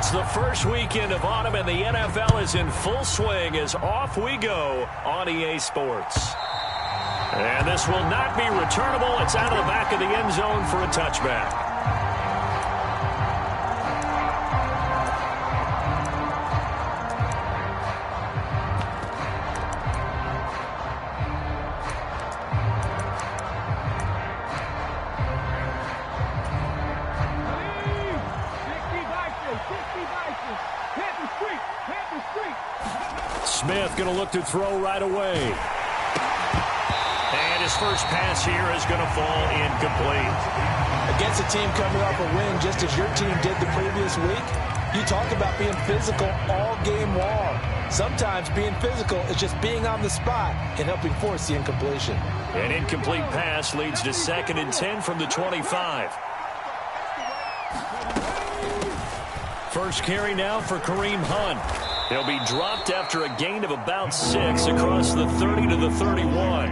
It's the first weekend of autumn, and the NFL is in full swing as off we go on EA Sports. And this will not be returnable. It's out of the back of the end zone for a touchback. Smith going to look to throw right away. And his first pass here is going to fall incomplete. Against a team coming off a win just as your team did the previous week, you talk about being physical all game long. Sometimes being physical is just being on the spot and helping force the incompletion. An incomplete pass leads to 2nd and 10 from the 25. First carry now for Kareem Hunt. He'll be dropped after a gain of about 6 across the 30 to the 31.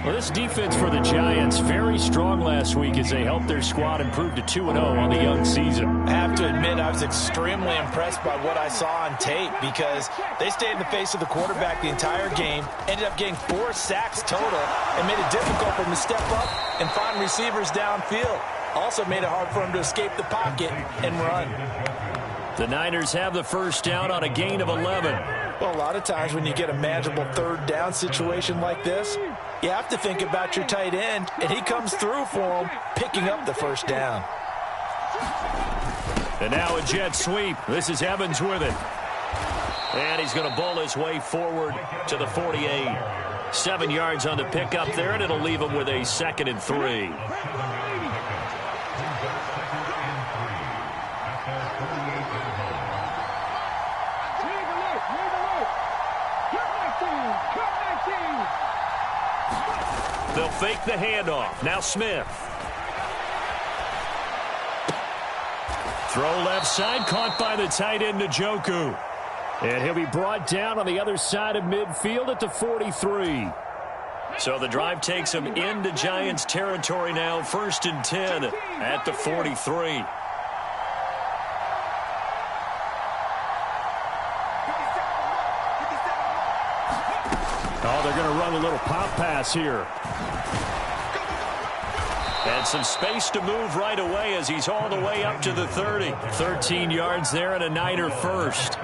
Well, this defense for the Giants, very strong last week as they helped their squad improve to 2-0 on the young season. I have to admit, I was extremely impressed by what I saw on tape because they stayed in the face of the quarterback the entire game, ended up getting 4 sacks total, and made it difficult for him to step up and find receivers downfield. Also made it hard for him to escape the pocket and run. The Niners have the first down on a gain of 11. Well, a lot of times when you get a manageable third down situation like this, you have to think about your tight end, and he comes through for him, picking up the first down. And now a jet sweep. This is Evans with it. And he's going to bowl his way forward to the 48. 7 yards on the pickup there, and it'll leave him with a 2nd and 3. They'll fake the handoff. Now Smith. Throw left side, caught by the tight end, Njoku. And he'll be brought down on the other side of midfield at the 43. So the drive takes him into Giants territory now. 1st and 10 at the 43. Oh, they're going to run a little pop pass here. And some space to move right away as he's all the way up to the 30. 13 yards there and a Niner first.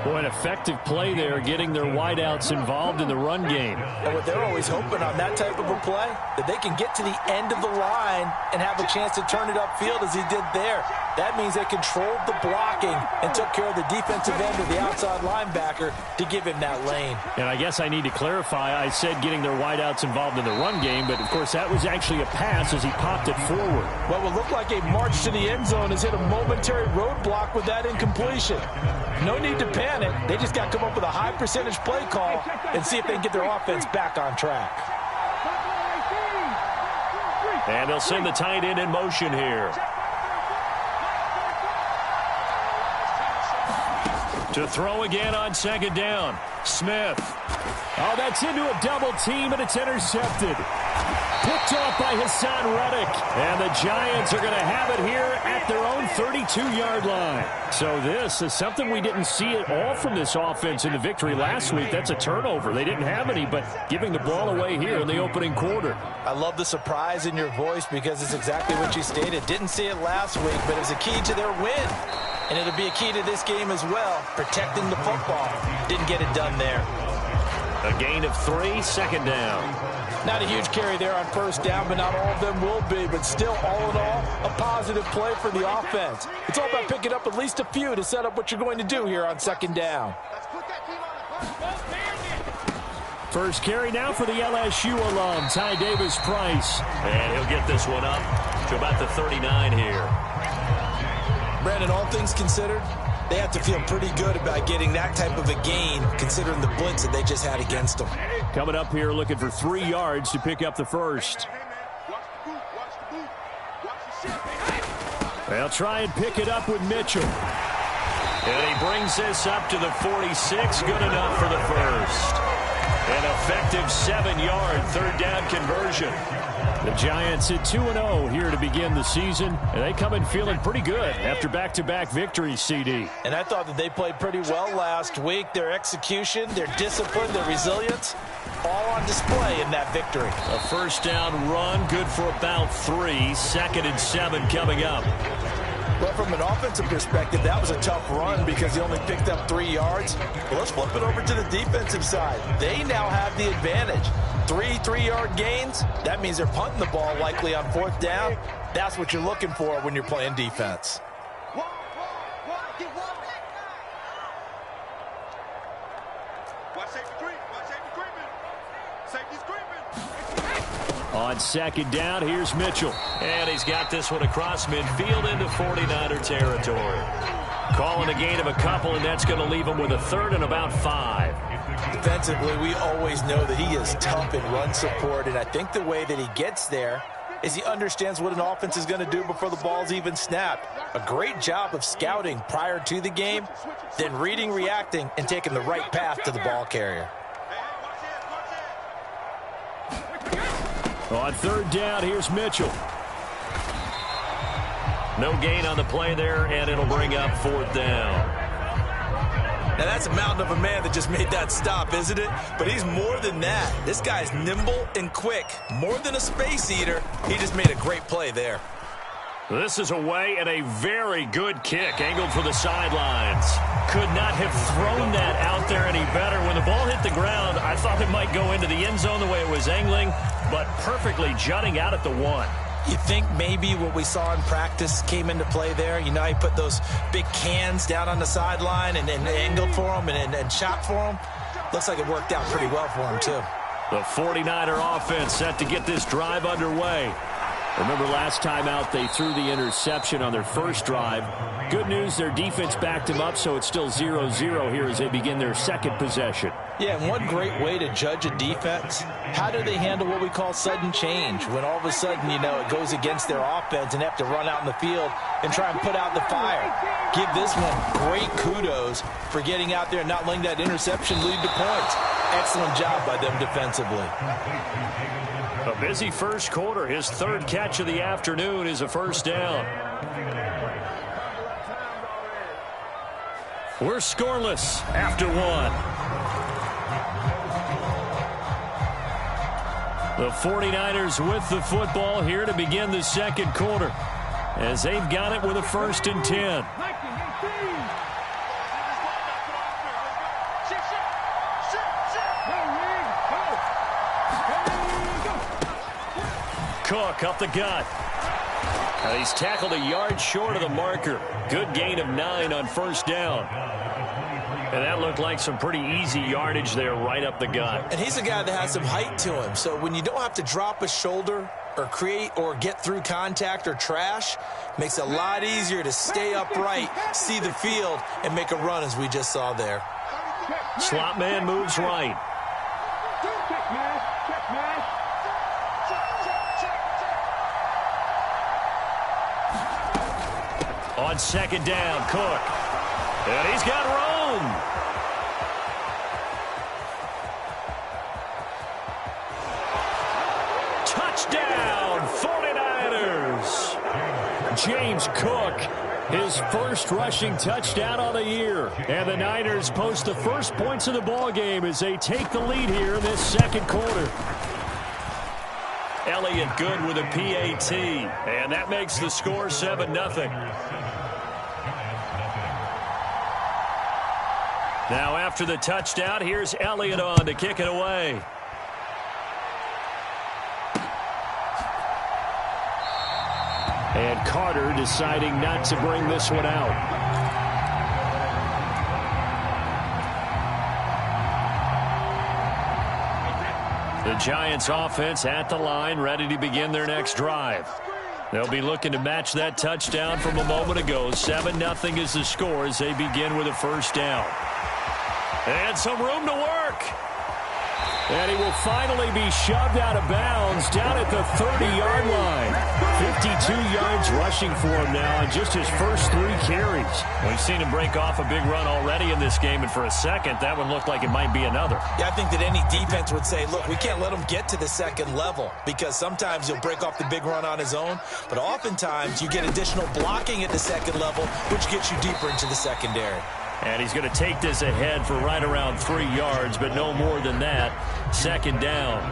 Boy, an effective play there, getting their wideouts involved in the run game. And what they're always hoping on that type of a play, that they can get to the end of the line and have a chance to turn it upfield as he did there. That means they controlled the blocking and took care of the defensive end of the outside linebacker to give him that lane. And I guess I need to clarify, I said getting their wideouts involved in the run game, but of course that was actually a pass as he popped it forward. What will look like a march to the end zone has hit a momentary roadblock with that incompletion. No need to panic. They just got to come up with a high percentage play call and see if they can get their offense back on track. And they'll send the tight end in motion here. To throw again on 2nd down. Smith. Oh, that's into a double team, and it's intercepted. Picked off by Hassan Reddick. And the Giants are going to have it here at their own 32-yard line. So this is something we didn't see at all from this offense in the victory last week. That's a turnover. They didn't have any, but giving the ball away here in the opening quarter. I love the surprise in your voice because it's exactly what you stated. Didn't see it last week, but it was a key to their win. And it'll be a key to this game as well, protecting the football. Didn't get it done there. A gain of 3, 2nd down. Not a huge carry there on 1st down, but not all of them will be. But still, all in all, a positive play for the offense. It's all about picking up at least a few to set up what you're going to do here on 2nd down. First carry now for the LSU alum, Ty Davis-Price. And he'll get this one up to about the 39 here. Brandon, all things considered, they have to feel pretty good about getting that type of a gain, considering the blitz that they just had against them. Coming up here looking for 3 yards to pick up the first. They'll try and pick it up with Mitchell. And he brings this up to the 46. Good enough for the first. An effective 7-yard third down conversion. The Giants at 2-0 here to begin the season, and they come in feeling pretty good after back-to-back victories, CD. And I thought that they played pretty well last week. Their execution, their discipline, their resilience, all on display in that victory. A first down run, good for about 3. 2nd and 7 coming up. But from an offensive perspective, that was a tough run because he only picked up 3 yards. But let's flip it over to the defensive side. They now have the advantage. 3 3-yard gains, that means they're punting the ball likely on 4th down. That's what you're looking for when you're playing defense. On 2nd down, here's Mitchell. And he's got this one across midfield into 49er territory. Calling a gain of a couple, and that's going to leave him with a 3rd and about 5. Defensively, we always know that he is tough in run support, and I think the way that he gets there is he understands what an offense is going to do before the ball's even snapped. A great job of scouting prior to the game, then reading, reacting, and taking the right path to the ball carrier. On 3rd down, here's Mitchell. No gain on the play there, and it'll bring up 4th down. Now, that's a mountain of a man that just made that stop, isn't it? But he's more than that. This guy's nimble and quick. More than a space eater, he just made a great play there. This is away and a very good kick, angled for the sidelines. Could not have thrown that out there any better. When the ball hit the ground, I thought it might go into the end zone the way it was angling, but perfectly jutting out at the 1. You think maybe what we saw in practice came into play there? You know, he put those big cans down on the sideline and angled for him and shot for him. Looks like it worked out pretty well for him, too. The 49er offense set to get this drive underway. Remember last time out, they threw the interception on their first drive. Good news, their defense backed him up, so it's still 0-0 here as they begin their 2nd possession. Yeah, and one great way to judge a defense, how do they handle what we call sudden change? When all of a sudden, you know, it goes against their offense and they have to run out in the field and try and put out the fire. Give this one great kudos for getting out there and not letting that interception lead to points. Excellent job by them defensively. A busy first quarter. His 3rd catch of the afternoon is a first down. We're scoreless after 1. The 49ers with the football here to begin the 2nd quarter as they've got it with a 1st and 10. Cook up the gut. He's tackled a yard short of the marker. Good gain of 9 on 1st down. And that looked like some pretty easy yardage there right up the gut. And he's a guy that has some height to him. So when you don't have to drop a shoulder or create or get through contact or trash, makes it a lot easier to stay upright, see the field, and make a run as we just saw there. Slot man moves right. On 2nd down, Cook. And he's got room. Touchdown, 49ers. James Cook, his first rushing touchdown of the year. And the Niners post the first points of the ball game as they take the lead here in this 2nd quarter. Elliott good with a PAT. And that makes the score 7-0. Now after the touchdown, here's Elliott on to kick it away. And Carter deciding not to bring this one out. The Giants offense at the line, ready to begin their next drive. They'll be looking to match that touchdown from a moment ago. 7-0 is the score as they begin with a first down. And some room to work. And he will finally be shoved out of bounds down at the 30-yard line. 52 yards rushing for him now on just his first 3 carries. We've seen him break off a big run already in this game, and for a second, that one looked like it might be another. Yeah, I think that any defense would say, look, we can't let him get to the second level, because sometimes he'll break off the big run on his own, but oftentimes you get additional blocking at the second level, which gets you deeper into the secondary. And he's going to take this ahead for right around 3 yards, but no more than that. Second down.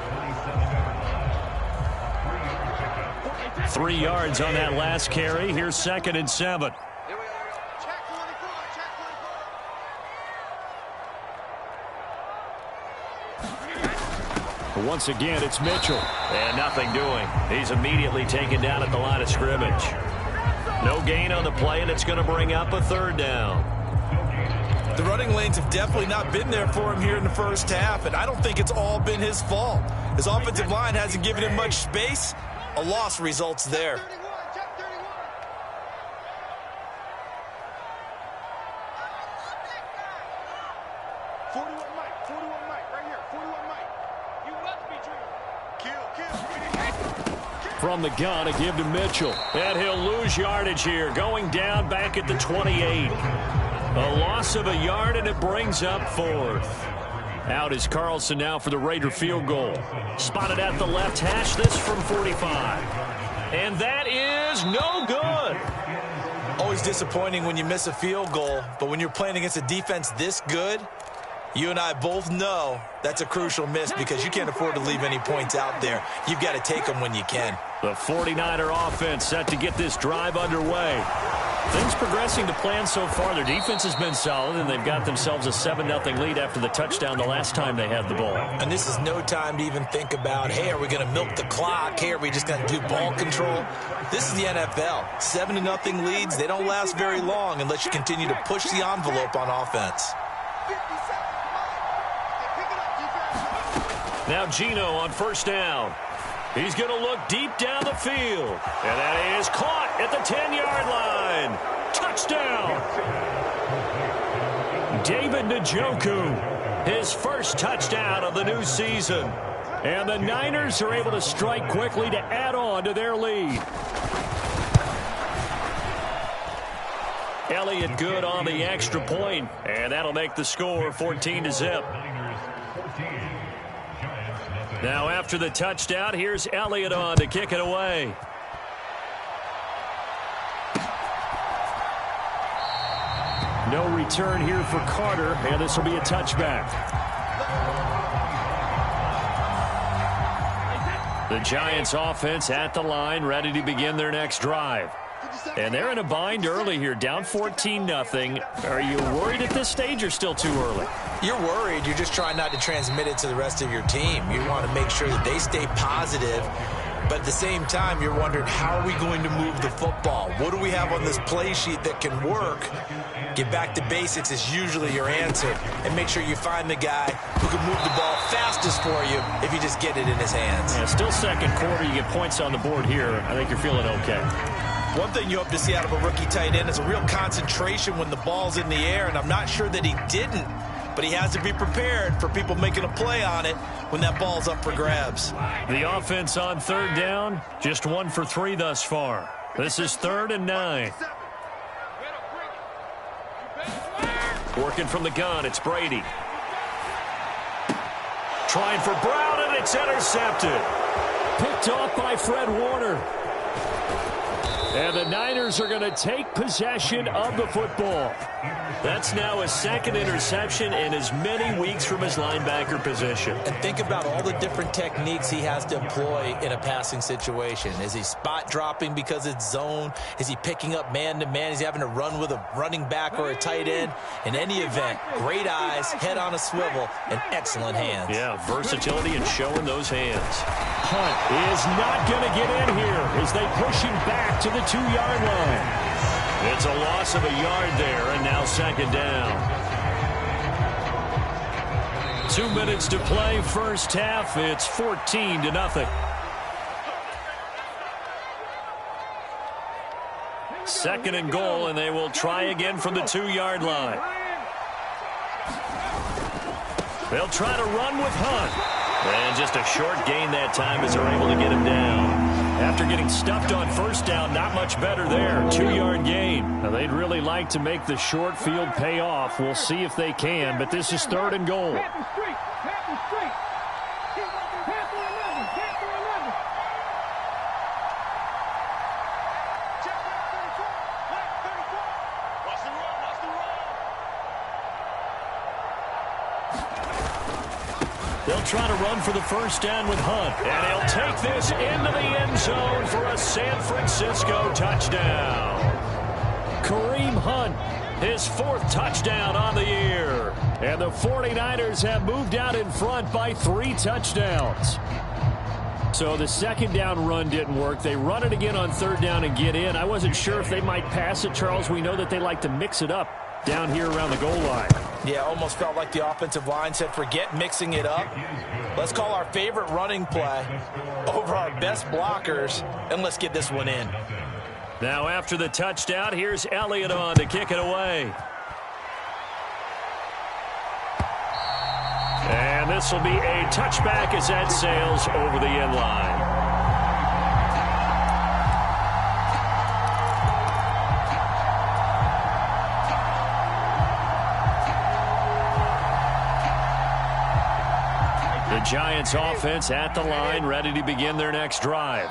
3 yards on that last carry. Here's 2nd and 7. Once again, it's Mitchell. And nothing doing. He's immediately taken down at the line of scrimmage. No gain on the play, and it's going to bring up a 3rd down. The running lanes have definitely not been there for him here in the first half, and I don't think it's all been his fault. His offensive line hasn't given him much space. A loss results there. From the gun, a give to Mitchell. And he'll lose yardage here, going down back at the 28. A loss of a yard, and it brings up 4th. Out is Carlson now for the Raider field goal. Spotted at the left hash, this from 45. And that is no good. Always disappointing when you miss a field goal, but when you're playing against a defense this good, you and I both know that's a crucial miss because you can't afford to leave any points out there. You've got to take them when you can. The 49er offense set to get this drive underway. Things progressing to plan so far. Their defense has been solid, and they've got themselves a 7-0 lead after the touchdown the last time they had the ball. And this is no time to even think about, hey, are we going to milk the clock? Hey, are we just going to do ball control? This is the NFL. 7-0 leads, they don't last very long unless you continue to push the envelope on offense. Now Gino on 1st down. He's going to look deep down the field. And that is caught at the 10-yard line. Touchdown. David Njoku, his first touchdown of the new season. And the Niners are able to strike quickly to add on to their lead. Elliott good on the extra point, and that'll make the score 14-0. Now after the touchdown, here's Elliott on to kick it away. No return here for Carter, and this will be a touchback. The Giants offense at the line, ready to begin their next drive. And they're in a bind early here, down 14-0. Are you worried at this stage or still too early? You're worried. You're just trying not to transmit it to the rest of your team. You want to make sure that they stay positive. But at the same time, you're wondering, how are we going to move the football? What do we have on this play sheet that can work? Get back to basics is usually your answer. And make sure you find the guy who can move the ball fastest for you if you just get it in his hands. Yeah, still second quarter. You get points on the board here. I think you're feeling okay. One thing you hope to see out of a rookie tight end is a real concentration when the ball's in the air, and I'm not sure that he didn't, but he has to be prepared for people making a play on it when that ball's up for grabs. The offense on 3rd down, just 1 for 3 thus far. This is 3rd and 9. Working from the gun, it's Brady. Trying for Brown, and it's intercepted. Picked off by Fred Warner. And the Niners are going to take possession of the football. That's now his 2nd interception in as many weeks from his linebacker position. And think about all the different techniques he has to employ in a passing situation. Is he spot dropping because it's zone? Is he picking up man-to-man? Is he having to run with a running back or a tight end? In any event, great eyes, head on a swivel, and excellent hands. Yeah, versatility and showing those hands. Hunt is not going to get in here as they push him back to the 2-yard line. It's a loss of a yard there, and now 2nd down. 2 minutes to play, first half. It's 14-0. 2nd and goal, and they will try again from the 2-yard line. They'll try to run with Hunt. And just a short gain that time as they're able to get him down. After getting stuffed on first down, not much better there. 2-yard gain. Now, they'd really like to make the short field pay off. We'll see if they can, but this is 3rd and goal. They'll try to run for the first down with Hunt. And he'll take this into the end zone for a San Francisco touchdown. Kareem Hunt, his 4th touchdown on the year. And the 49ers have moved out in front by 3 touchdowns. So the second down run didn't work. They run it again on 3rd down and get in. I wasn't sure if they might pass it, Charles. We know that they like to mix it up down here around the goal line. Yeah, almost felt like the offensive line said, forget mixing it up. Let's call our favorite running play over our best blockers, and let's get this one in. Now after the touchdown, here's Elliott on to kick it away. And this will be a touchback as that sails over the end line. The Giants offense at the line, ready to begin their next drive.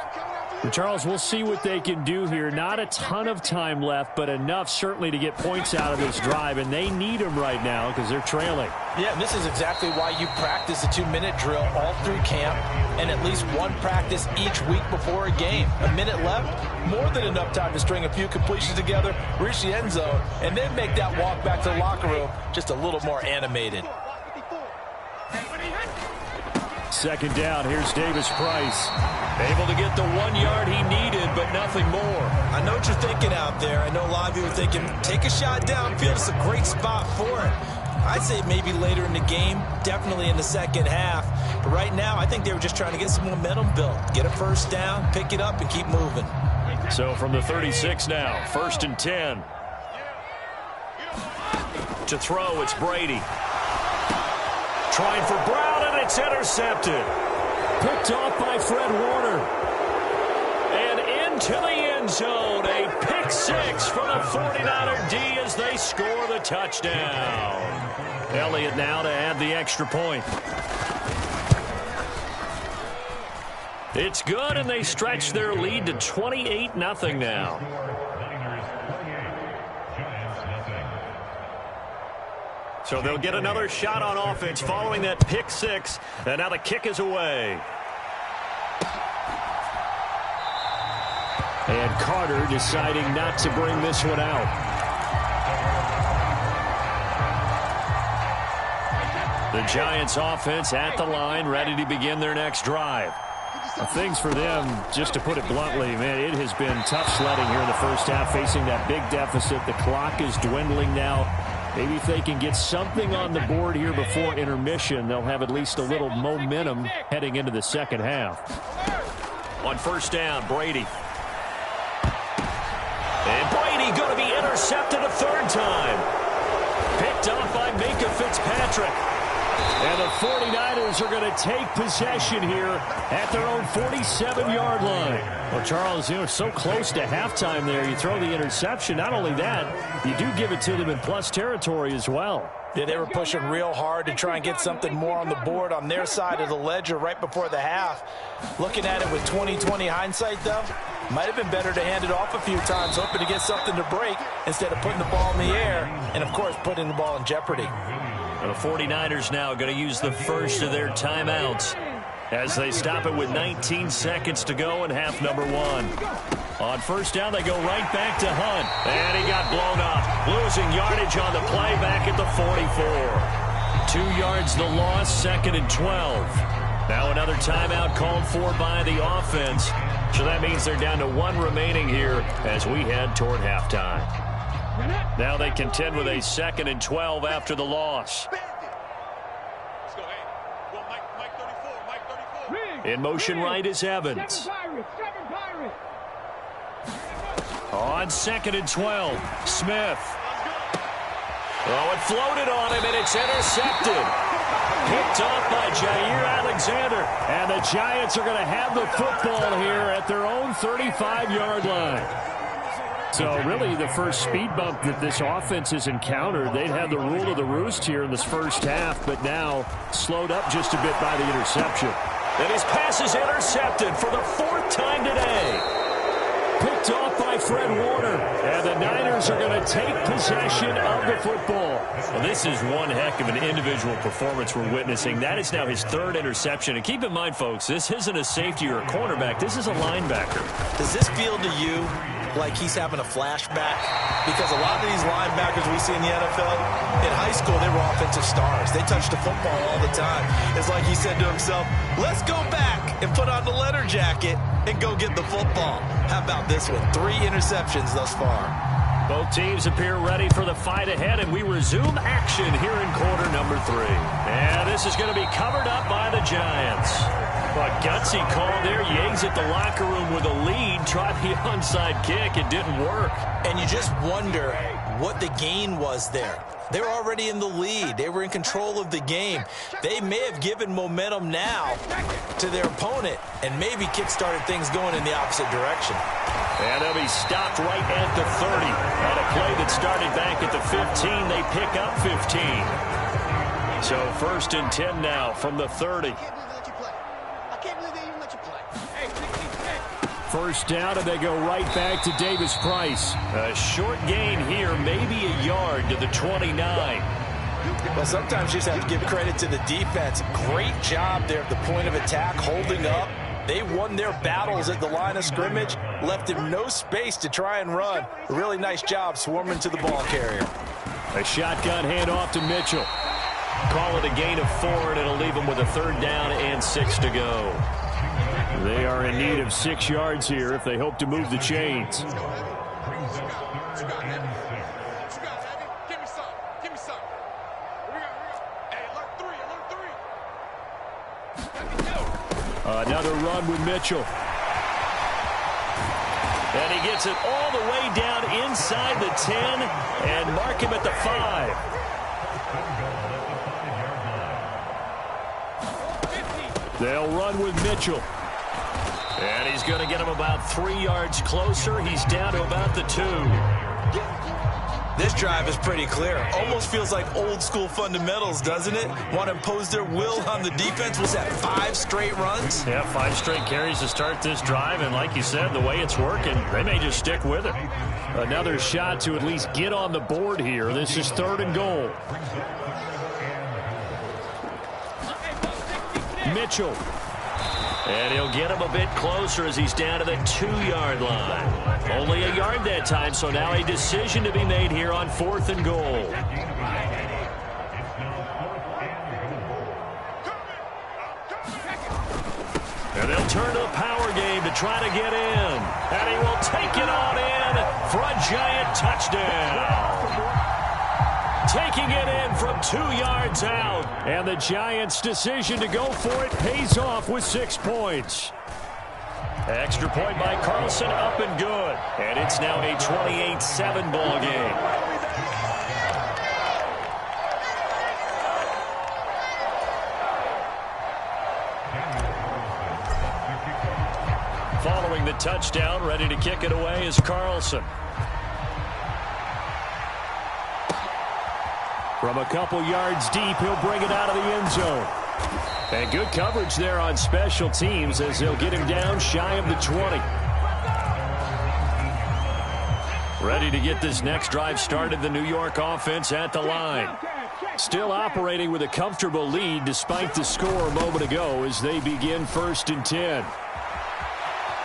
And Charles, we'll see what they can do here. Not a ton of time left, but enough certainly to get points out of this drive, and they need them right now because they're trailing. Yeah, and this is exactly why you practice a 2-minute drill all through camp and at least one practice each week before a game. A minute left, more than enough time to string a few completions together, reach the end zone, and then make that walk back to the locker room just a little more animated. 2nd down, here's Davis Price. Able to get the 1 yard he needed, but nothing more. I know what you're thinking out there. I know a lot of you are thinking, take a shot downfield. It's a great spot for it. I'd say maybe later in the game, definitely in the second half. But right now, I think they were just trying to get some momentum built. Get a first down, pick it up, and keep moving. So from the 36 now, 1st and 10. To throw, it's Brady. Trying for Brown, and it's intercepted. Picked off by Fred Warner. And into the end zone. A pick 6 for the 49er D as they score the touchdown. Elliott now to add the extra point. It's good, and they stretch their lead to 28-0 now. So they'll get another shot on offense following that pick 6. And now the kick is away. And Carter deciding not to bring this one out. The Giants offense at the line, ready to begin their next drive. Things for them, just to put it bluntly, man, it has been tough sledding here in the first half, facing that big deficit. The clock is dwindling now. Maybe if they can get something on the board here before intermission, they'll have at least a little momentum heading into the second half. On first down, Brady. And Brady going to be intercepted a 3rd time. Picked off by Minka Fitzpatrick. And the 49ers are going to take possession here at their own 47-yard line. Well, Charles, you know, so close to halftime there. You throw the interception. Not only that, you do give it to them in plus territory as well. Yeah, they were pushing real hard to try and get something more on the board on their side of the ledger right before the half. Looking at it with 20/20 hindsight, though, might have been better to hand it off a few times, hoping to get something to break instead of putting the ball in the air and, of course, putting the ball in jeopardy. The 49ers now going to use the first of their timeouts as they stop it with 19 seconds to go in half number 1. On first down, they go right back to Hunt. And he got blown up, losing yardage on the play back at the 44. 2 yards the loss, 2nd and 12. Now another timeout called for by the offense. So that means they're down to 1 remaining here as we head toward halftime. Now they contend with a 2nd and 12 after the loss. In motion right is Evans. On 2nd and 12, Smith. Oh, it floated on him, and it's intercepted. Picked off by Jair Alexander. And the Giants are going to have the football here at their own 35-yard line. So really the first speed bump that this offense has encountered, they'd had the rule of the roost here in this first half, but now slowed up just a bit by the interception. And his pass is intercepted for the 4th time today. Picked off by Fred Warner. And the Niners are going to take possession of the football. Well, this is one heck of an individual performance we're witnessing. That is now his 3rd interception. And keep in mind, folks, this isn't a safety or a cornerback. This is a linebacker. Does this feel to you like he's having a flashback? Because a lot of these linebackers we see in the NFL, in high school, they were offensive stars. They touched the football all the time. It's like he said to himself, let's go back and put on the leather jacket and go get the football. How about this one? 3 interceptions thus far. Both teams appear ready for the fight ahead, and we resume action here in quarter number 3. And this is going to be covered up by the Giants. A gutsy call there. You exit the locker room with a lead. Try the onside kick. It didn't work. And you just wonder what the gain was there. They were already in the lead. They were in control of the game. They may have given momentum now to their opponent and maybe kick-started things going in the opposite direction. And they'll be stopped right at the 30. On a play that started back at the 15, they pick up 15. So 1st and 10 now from the 30. First down, and they go right back to Davis Price. A short gain here, maybe a yard to the 29. Well, sometimes you just have to give credit to the defense. Great job there at the point of attack, holding up. They won their battles at the line of scrimmage, left him no space to try and run. A really nice job swarming to the ball carrier. A shotgun handoff to Mitchell. Call it a gain of 4, and it'll leave him with a 3rd down and 6 to go. They are in need of 6 yards here if they hope to move the chains. Another run with Mitchell. And he gets it all the way down inside the 10 and mark him at the 5. They'll run with Mitchell. And he's going to get him about 3 yards closer. He's down to about the 2. This drive is pretty clear. Almost feels like old school fundamentals, doesn't it? Want to impose their will on the defense. Was that 5 straight runs? Yeah, 5 straight carries to start this drive. And like you said, the way it's working, they may just stick with it. Another shot to at least get on the board here. This is 3rd and goal. Mitchell. And he'll get him a bit closer as he's down to the 2-yard line. Only a yard that time, so now a decision to be made here on 4th and goal. And they'll turn to the power game to try to get in. And he will take it on in for a Giant touchdown. Taking it in from 2 yards out. And the Giants' decision to go for it pays off with 6 points. Extra point by Carlson, up and good. And it's now a 28-7 ball game. Following the touchdown, ready to kick it away is Carlson. From a couple yards deep, he'll bring it out of the end zone. And good coverage there on special teams as they'll get him down shy of the 20. Ready to get this next drive started, the New York offense at the line. Still operating with a comfortable lead despite the score a moment ago as they begin 1st and 10.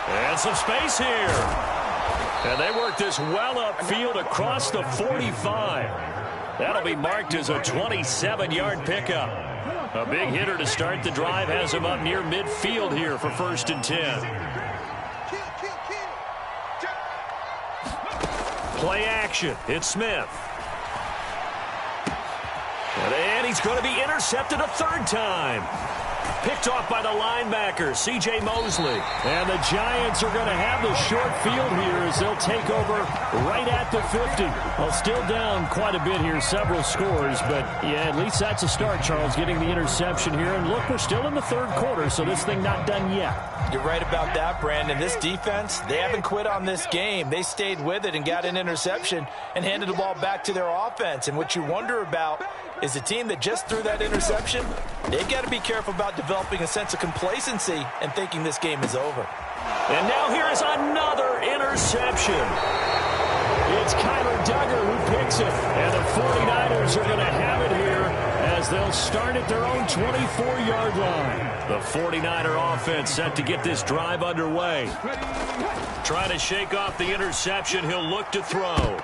And some space here. And they work this well upfield across the 45. That'll be marked as a 27-yard pickup. A big hitter to start the drive has him up near midfield here for 1st and 10. Play action. It's Smith. And he's going to be intercepted a 3rd time. Picked off by the linebacker, C.J. Mosley. And the Giants are going to have the short field here as they'll take over right at the 50. Well, still down quite a bit here, several scores. But, yeah, at least that's a start, Charles, getting the interception here. And, look, we're still in the third quarter, so this thing not done yet. You're right about that, Brandon. This defense, they haven't quit on this game. They stayed with it and got an interception and handed the ball back to their offense. And what you wonder about is the team that just threw that interception, they've got to be careful about developing a sense of complacency and thinking this game is over. And now here is another interception. It's Kyler Duggar who picks it. And the 49ers are going to have it here as they'll start at their own 24-yard line. The 49er offense set to get this drive underway. Trying to shake off the interception. He'll look to throw.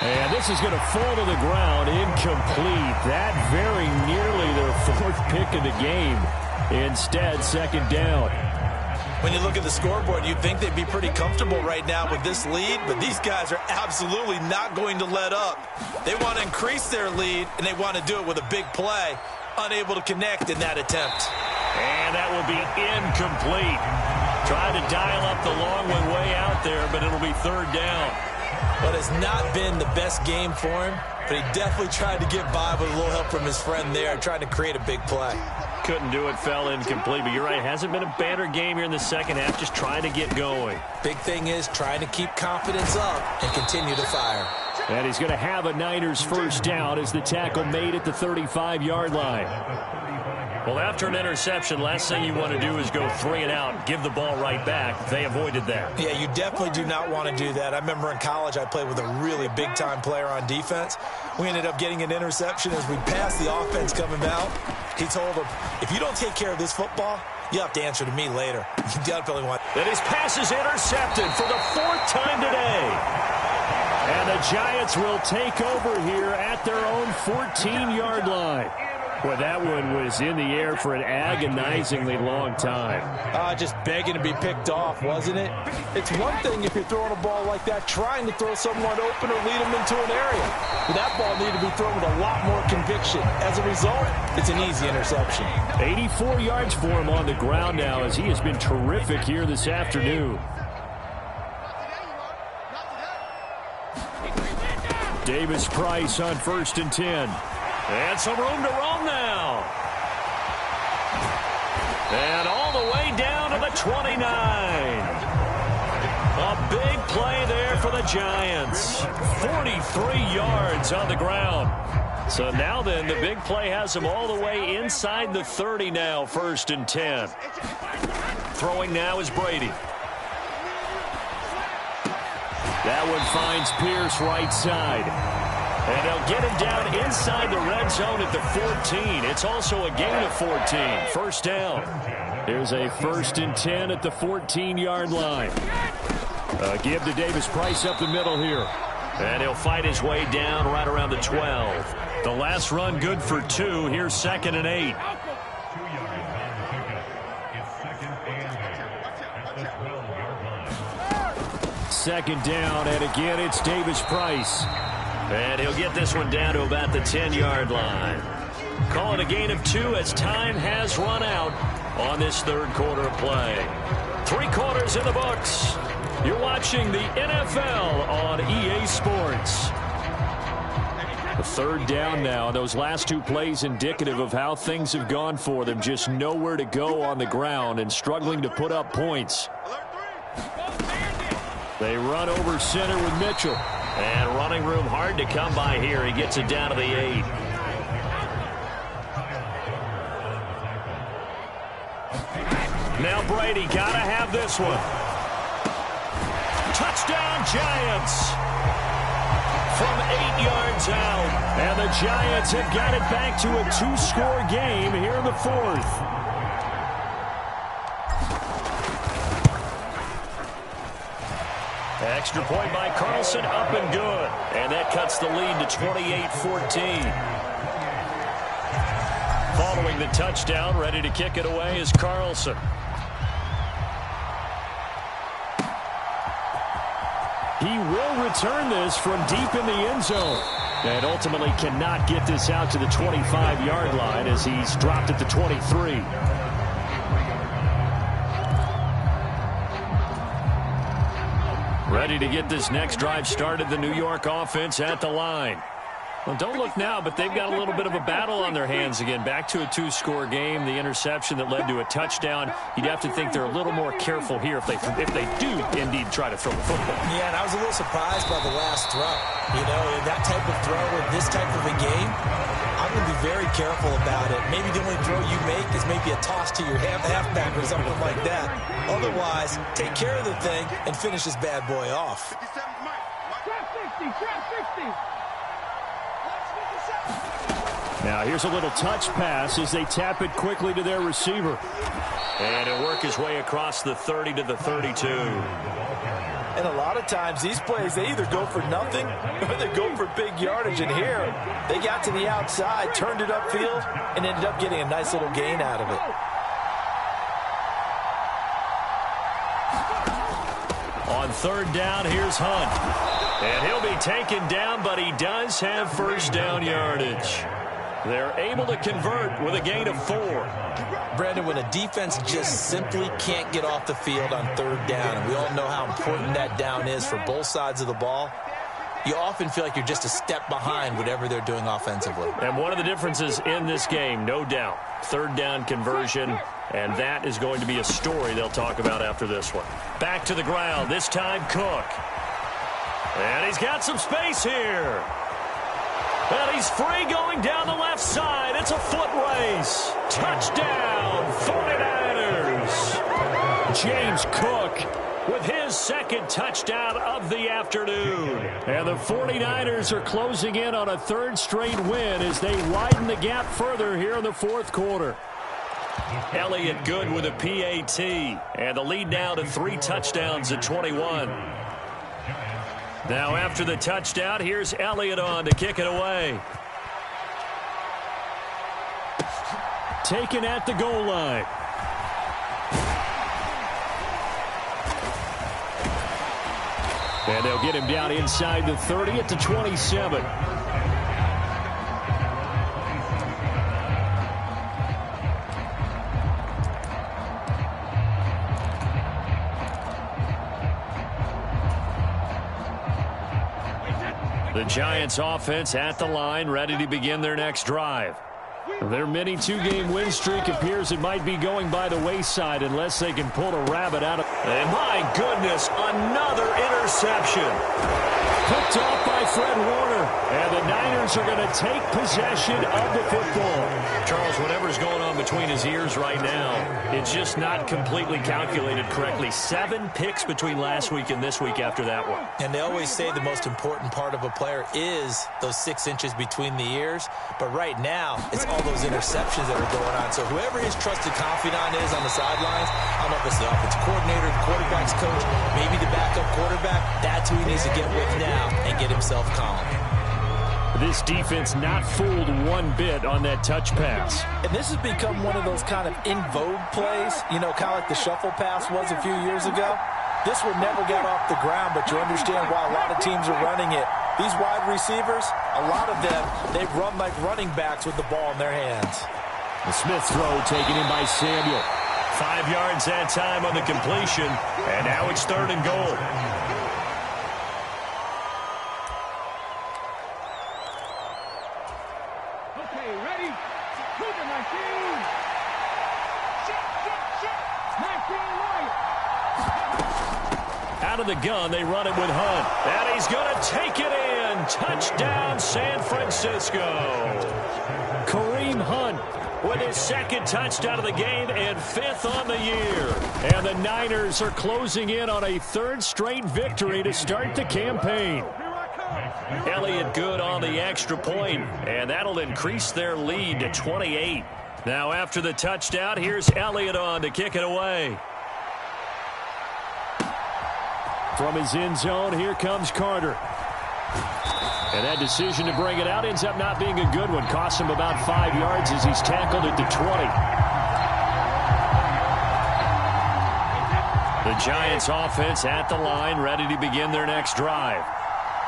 And this is going to fall to the ground, incomplete. That very nearly their fourth pick of the game. Instead, second down. When you look at the scoreboard, you'd think they'd be pretty comfortable right now with this lead, but these guys are absolutely not going to let up. They want to increase their lead, and they want to do it with a big play. Unable to connect in that attempt. And that will be incomplete. Trying to dial up the long one way out there, but it'll be third down. But it's not been the best game for him, but he definitely tried to get by with a little help from his friend there, trying to create a big play. Couldn't do it, fell incomplete. But you're right, hasn't been a banner game here in the second half, just trying to get going. Big thing is trying to keep confidence up and continue to fire. And he's going to have a Niners first down as the tackle made at the 35-yard line. Well, after an interception, last thing you want to do is go 3 and out, give the ball right back. They avoided that. Yeah, you definitely do not want to do that. I remember in college I played with a really big-time player on defense. We ended up getting an interception as we passed the offense coming out. He told him, if you don't take care of this football, you have to answer to me later. You definitely want. And his pass is intercepted for the 4th time today. And the Giants will take over here at their own 14-yard line. Well, that one was in the air for an agonizingly long time. Just begging to be picked off, wasn't it? It's one thing if you're throwing a ball like that, trying to throw someone open or lead them into an area. But that ball needed to be thrown with a lot more conviction. As a result, it's an easy interception. 84 yards for him on the ground now as he has been terrific here this afternoon. Davis Price on 1st and 10. And some room to roam now. And all the way down to the 29. A big play there for the Giants. 43 yards on the ground. So now then, the big play has them all the way inside the 30 now, 1st and 10. Throwing now is Brady. That one finds Pierce right side. And they'll get him down inside the red zone at the 14. It's also a gain of 14. First down. There's a 1st and 10 at the 14-yard line. Give to Davis Price up the middle here. And he'll fight his way down right around the 12. The last run good for 2. Here's 2nd and 8. Second down, and again it's Davis Price. And he'll get this one down to about the 10-yard line. Call it a gain of 2 as time has run out on this third quarter of play. 3 quarters in the books. You're watching the NFL on EA Sports. The third down now. Those last 2 plays indicative of how things have gone for them. Just nowhere to go on the ground and struggling to put up points. They run over center with Mitchell. And running room hard to come by here. He gets it down to the 8. Now Brady got to have this one. Touchdown Giants. From 8 yards out. And the Giants have got it back to a 2-score game here in the 4th. Extra point by Carlson, up and good. And that cuts the lead to 28-14. Following the touchdown, ready to kick it away is Carlson. He will return this from deep in the end zone. And ultimately cannot get this out to the 25-yard line as he's dropped at the 23. Ready to get this next drive started, the New York offense at the line. Well, don't look now, but they've got a little bit of a battle on their hands again. Back to a two-score game. The interception that led to a touchdown. You'd have to think they're a little more careful here if they do indeed try to throw the football. Yeah, and I was a little surprised by the last throw. You know, in that type of throw in this type of a game, I'm going to be very careful about it. Maybe the only throw you make is maybe a toss to your halfback or something like that. Otherwise, take care of the thing and finish this bad boy off. Now here's a little touch pass as they tap it quickly to their receiver. And he'll work his way across the 30 to the 32. And a lot of times these plays, they either go for nothing or they go for big yardage. And here, they got to the outside, turned it upfield, and ended up getting a nice little gain out of it. On third down, here's Hunt. And he'll be taken down, but he does have first down yardage. They're able to convert with a gain of 4. Brandon, when a defense just simply can't get off the field on third down, and we all know how important that down is for both sides of the ball, you often feel like you're just a step behind whatever they're doing offensively. And one of the differences in this game, no doubt, third down conversion, and that is going to be a story they'll talk about after this one. Back to the ground, this time Cook. And he's got some space here. And he's free going down the left side. It's a foot race. Touchdown, 49ers. James Cook with his second touchdown of the afternoon. And the 49ers are closing in on a third straight win as they widen the gap further here in the fourth quarter. Elliott good with a PAT. And the lead now to 3 touchdowns at 21. Now after the touchdown, here's Elliott on to kick it away. Taken at the goal line. And they'll get him down inside the 30 at the 27. The Giants offense at the line, ready to begin their next drive. Their mini 2-game win streak appears it might be going by the wayside unless they can pull a rabbit out of... And my goodness, another interception. Picked off by Fred Warner. And the Niners are going to take possession of the football. Charles, whatever's going on between his ears right now, it's just not completely calculated correctly. 7 picks between last week and this week after that one. And they always say the most important part of a player is those 6 inches between the ears. But right now, it's all those interceptions that are going on. So whoever his trusted confidant is on the sidelines, I don't know if it's the offensive coordinator, the quarterback's coach, maybe the backup quarterback, that's who he needs to get with now and get himself calm. This defense not fooled one bit on that touch pass. And this has become one of those kind of in vogue plays, you know, kind of like the shuffle pass was a few years ago. This one never got off the ground, but you understand why a lot of teams are running it. These wide receivers, a lot of them, they run like running backs with the ball in their hands. The Smith throw taken in by Samuel. 5 yards that time on the completion, and now it's 3rd and goal. Out of the gun, they run it with Hunt. And he's going to take it in. Touchdown, San Francisco. Kareem Hunt with his 2nd touchdown of the game and 5th on the year. And the Niners are closing in on a 3rd straight victory to start the campaign. Elliott good on the extra point, and that'll increase their lead to 28. Now after the touchdown, here's Elliott on to kick it away. From his end zone, here comes Carter. And that decision to bring it out ends up not being a good one. Costs him about 5 yards as he's tackled at the 20. The Giants offense at the line, ready to begin their next drive.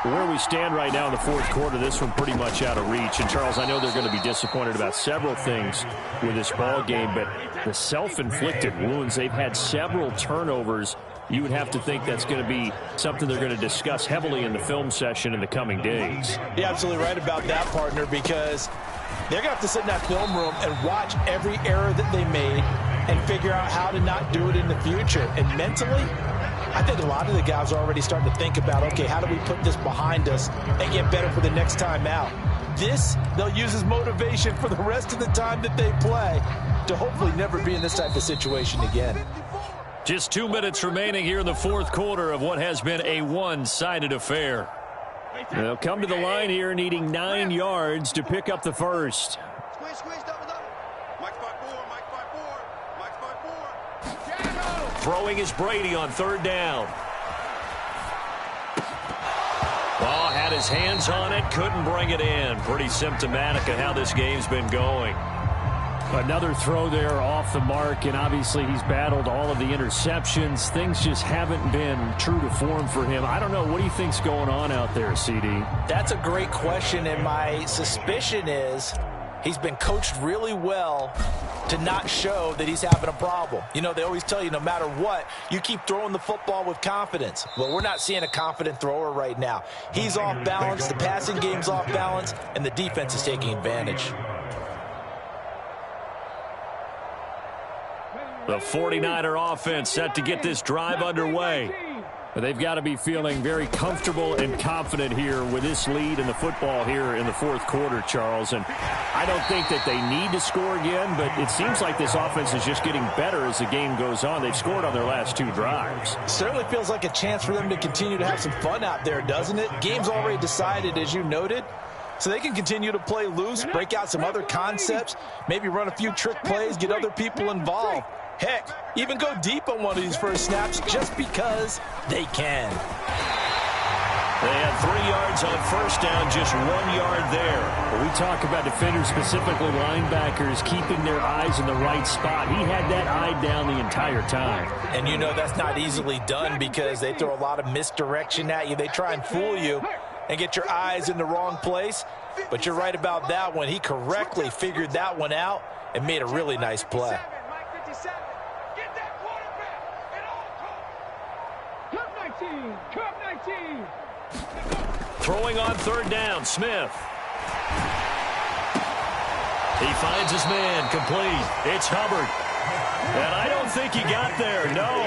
Where we stand right now in the fourth quarter, this one pretty much out of reach. And, Charles, I know they're going to be disappointed about several things with this ball game, but the self-inflicted wounds, they've had several turnovers. You would have to think that's going to be something they're going to discuss heavily in the film session in the coming days. You're absolutely right about that, partner, because they're going to have to sit in that film room and watch every error that they made and figure out how to not do it in the future. And mentally, I think a lot of the guys are already starting to think about, okay, how do we put this behind us and get better for the next time out? This, they'll use as motivation for the rest of the time that they play to hopefully never be in this type of situation again. Just 2 minutes remaining here in the fourth quarter of what has been a one-sided affair. They'll come to the line here needing 9 yards to pick up the first. Throwing is Brady on third down. Oh, had his hands on it, couldn't bring it in. Pretty symptomatic of how this game's been going. Another throw there off the mark, and obviously he's battled all of the interceptions. Things just haven't been true to form for him. I don't know. What do you think's going on out there, CD? That's a great question, and my suspicion is he's been coached really well to not show that he's having a problem. You know, they always tell you no matter what, you keep throwing the football with confidence. Well, we're not seeing a confident thrower right now. He's off balance, the passing game's off balance, and the defense is taking advantage. The 49er offense set to get this drive underway. But they've got to be feeling very comfortable and confident here with this lead in the football here in the fourth quarter, Charles. And I don't think that they need to score again, but it seems like this offense is just getting better as the game goes on. They've scored on their last 2 drives. Certainly feels like a chance for them to continue to have some fun out there, doesn't it? Game's already decided, as you noted. So they can continue to play loose, break out some other concepts, maybe run a few trick plays, get other people involved. Heck, even go deep on one of these first snaps just because they can. They had 3 yards on first down, just 1 yard there. When we talk about defenders, specifically linebackers, keeping their eyes in the right spot. He had that eye down the entire time. And you know that's not easily done because they throw a lot of misdirection at you. They try and fool you and get your eyes in the wrong place. But you're right about that one. He correctly figured that one out and made a really nice play. Throwing on third down, Smith. He finds his man, complete. It's Hubbard. And I don't think he got there, no.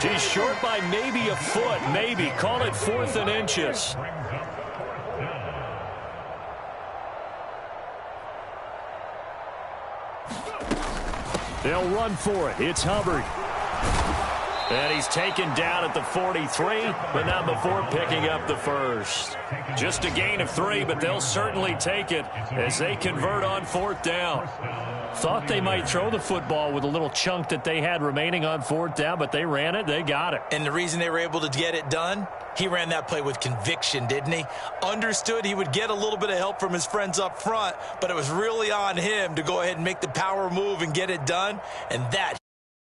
He's short by maybe a foot, maybe. Call it 4th and inches. They'll run for it. It's Hubbard. And he's taken down at the 43, but not before picking up the first. Just a gain of 3, but they'll certainly take it as they convert on 4th down. Thought they might throw the football with a little chunk that they had remaining on 4th down, but they ran it, they got it. And the reason they were able to get it done, he ran that play with conviction, didn't he? Understood he would get a little bit of help from his friends up front, but it was really on him to go ahead and make the power move and get it done, and that